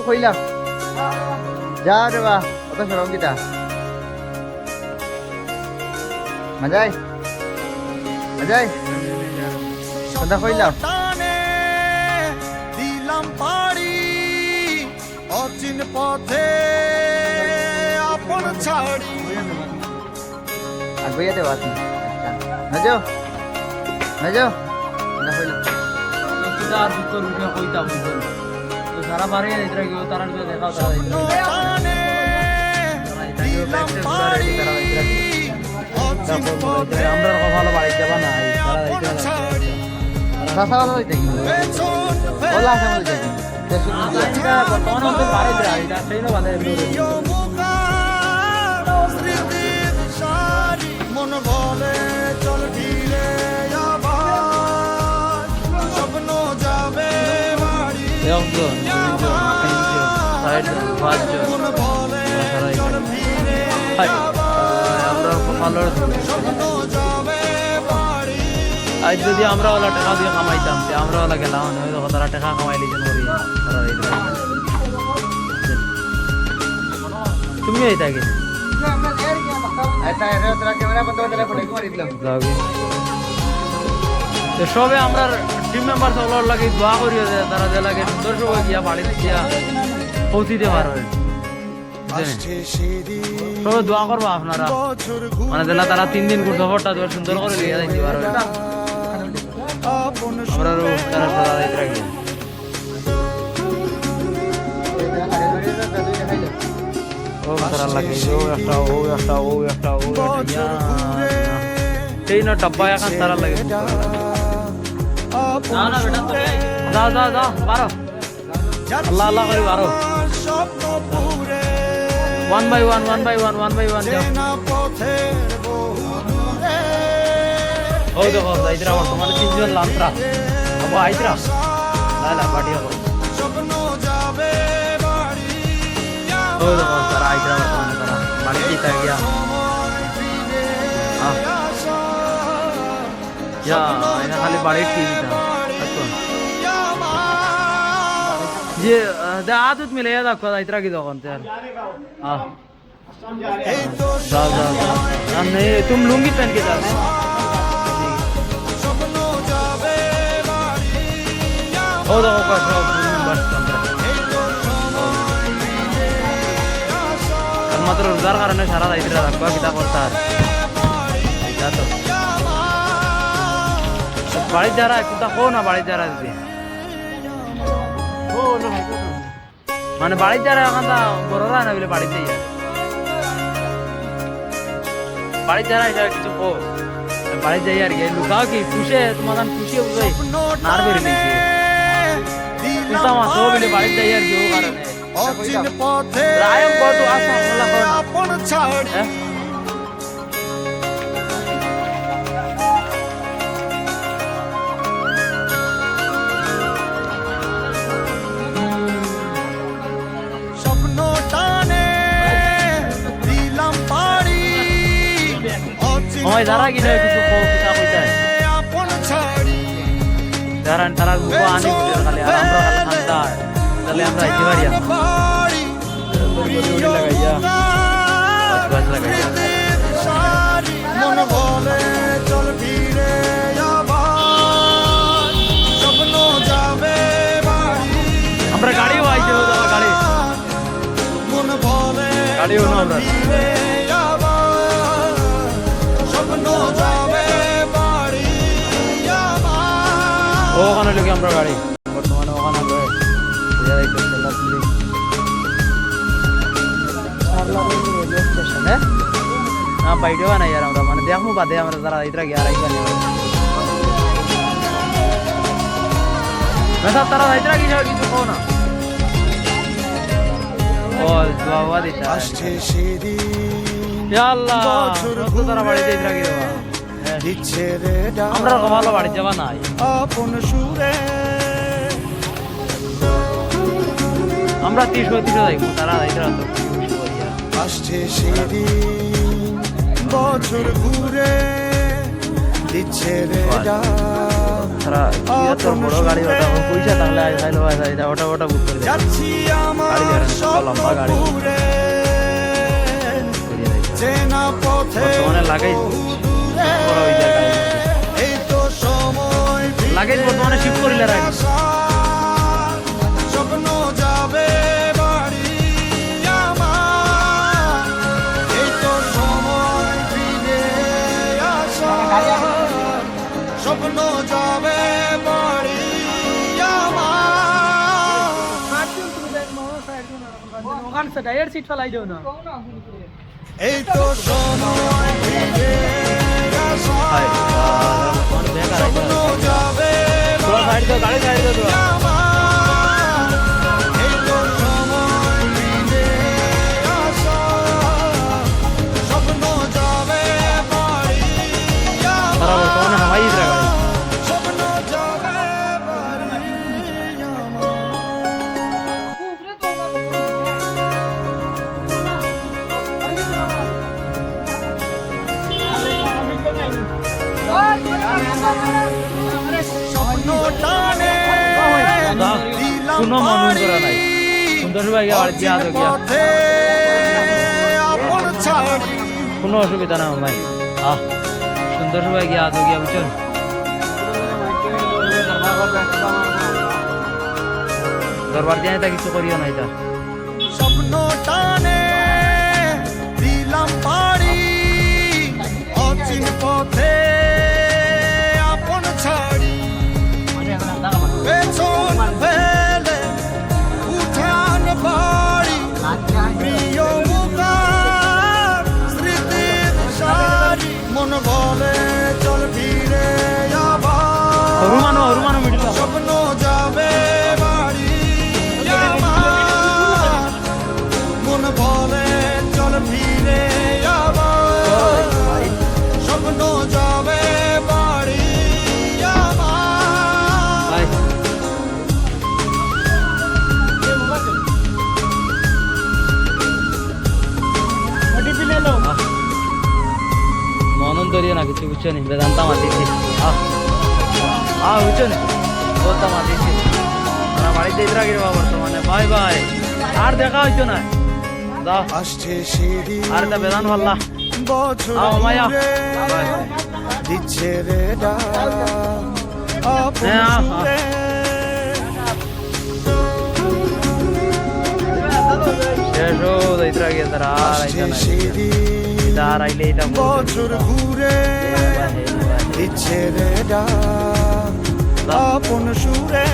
কইলাম যা রে বা অত সরম কিটা মজাই মজাই কথা কইলাম দিলাম পাড়ি অচিন পথে আপন ছাড়ি আগে যেতে বাতি আচ্ছা না যাও না যাও না কইলাম কিটা দুঃখ রুখে কইতাম তো সারা বারে ইতরা গিয়ে তারা দেখাও তারা দিলাম পাড়ি অচিন পথে আমরা ভালো বাড়ি যাবা না রাসা ভালো হইতে কি বলা আছে বলতে বর্তমানে আমাদের বাড়ি যায় এটা সেই না বাদে মন বলে চল ফিরে আবার স্বপ্ন যাবে বাড়ি মন বলে চল ফিরে স্বপ্ন যাবে বাড়ি আজ যদি আমরা ওলা টাকা দিয়ে কামাইতাম আমরা ওলা গেলাম হয়তো তারা টাকা কামাই লিছেন করি তুমি এই থাকে আচ্ছা এটা তোরা ক্যামেরা বন্ধ করে দিলে ফটো করে দিলাম তো সবে আমরা টিম মেম্বার সবার লাগে দোয়া করিও যে তারা যে লাগে সুন্দর সবাই গিয়া বাড়িতে গিয়া পৌঁছিতে পারবে সবাই দোয়া করবো আপনারা মানে দিলা তারা 3 দিন সফরটা সুন্দর করে লিয়ে যাইতে পারবে আমরা তারা সারা রাত রাখি ও তারা লাগে ও একটা এই না ডাব্বা এখন তারা লাগে যাও যাও যাও বারো আল্লাহ আল্লাহ করে বারো 1 by 1 যাও ও দেখো যাইতরা বর্তমানে 3 জন লান্ত্রা আবু আইতরা লালা পাটিয়া করো ও দেখো তারা আইতরা বর্তমানে তারা বাড়ি দিতে গিয়া ইয়া এনা খালি বাড়ি টিভিটা এখন যে দা আদত মিলে যা দেখো আইতরা কি তখন তার যাও যাও যাও नहीं तुम लुंगी पहन के जाते ও দেখো কত বাস মাত্র রোজার কারণে সারা রাইতে রাখবা কিতা করতে আর যা তো বাড়ি যারা কিতা কো না বাড়ি যারা দিদি মানে বাড়ি যারা এখন বড়রা না বলে বাড়িতে বাড়ি যারা এটা কিছু কো বাড়ি যাই আর কি লুকাও কি খুশে তোমার খুশি বুঝাই নার বেরে দিয়েছে কুতা মা তো বলে বাড়ি যাই আর কি ও কারণে অচিন পথে রায়ম বড় আশা হলা কোন আপন ছাড়ি স্বপ্ন টানে দিলাম পাড়ি অচিন ওই যারা কিনা কিছু কো কিতা কইতা আপন ছাড়ি যারা তারা গো আনি বুঝে খালি আর আমরা খালি খান্দা তাহলে আমরা আইতে পারিয়া বাড়ি লাগাইয়া বাস লাগাইয়া মন বলে চল ফিরে আবার স্বপ্ন যাবে বাড়ি আমরা গাড়িও আইতে হবে গাড়ি মন বলে গাড়িও না আমরা ফিরে আবার স্বপ্ন যাবে বাড়ি আবার ওখানে লোকে আমরা গাড়ি বর্তমানে ওখানে আমরা যাইতে চলা দিলি স্টেশনে না বাইরেও না यार আমরা মানে দেখমু বাদে আমরা যারা ইতরা গিয়া রাইবা নি মেসা তারা ইতরা গিয়া কিছু কো না ও দোয়া দিতা আসছে সেদিন ইয়া আল্লাহ কত তারা বাড়িতে ইতরা গিয়া দিচ্ছে রে আমরা ভালো বাড়ি যাবা নাই আপন সুরে আমরা 30 যাইব তারা ইতরা তো আসছে সেদিন বছর ঘুরে দিচ্ছে রে তারা তোর বড় গাড়ি ওটা পয়সা তাহলে খাইলো ওটা ওটা বুক করে দেয় যাচ্ছি আমার লম্বা গাড়ি স্বপ্নপুরে, চেনা পথে বর্তমানে লাগাই দূরে, বড় হয়ে যায় গাড়ি এই তো সময় লাগাই বর্তমানে শিফট করিলে রাখি আসার, স্বপ্ন যাবে বাড়ি আমার, এই তো সময় ফিরে আসার, স্বপ্ন যাবে বাড়ি আমার, টায়ার সিট ফেলাই দিও না এই তো সময় ফিরে আসার, স্বপ্ন যাবে তোরা সাইড দাও গাড়ি সাইড দাও তোরা আমার, এই তো সময় ফিরে আসার, স্বপ্ন যাবে বাড়ি তারা আমার, বর্তমানে হামাই দিতে গাড়ি স্বপ্ন যাবে বাড়ি আমার। স্বপ্ন টানে দিলাম কোনো মন বাড়ি, করা নাই সুন্দর ভাই গিয়া বাড়ি গিয়া তো গিয়া পথে আপন ছাড়ি, কোনো অসুবিধা না ভাই আহ সুন্দর ভাই গিয়া তো গিয়া বুঝছেন দরবার দিয়ে তা কিছু করিও নাই তার স্বপ্ন টানে দিলাম পাড়ি, অচিন পথে আপন ছাড়ি, পেছন ফেলে উঠান বাড়ি, প্রিয় মুখার স্মৃতির সারি, মন বলে চল ফিরে আবার, হরুমানো মিডিল স্বপ্ন যাবে বাড়ি আমার, মন বলে চল ফিরে আবার, স্বপ্ন যাবে বাড়ি আমার। ভাই মনন ধরিও না কিছু বুঝছো নি বেদান্তা মাতিছি বুঝছো নি বলতাম মাতিছি আমরা বাড়িতে ইতরা গিরবা বর্তমানে বাই বাই আর দেখা হইতো না দাও আসছে সিঁড়ি আর এটা বেদান ভাল্লা বছর মায়া ঘুরে, বাই দিচ্ছে রে ডাক, আপন হ্যাঁ, সুরে, শেষ হো ইতরা গিয়ে তারা আর আসছে আইতা না সিঁড়ি এটা আর আইলে এটা বছর ঘুরে, দিচ্ছে রে ডাক, আপন সুরে,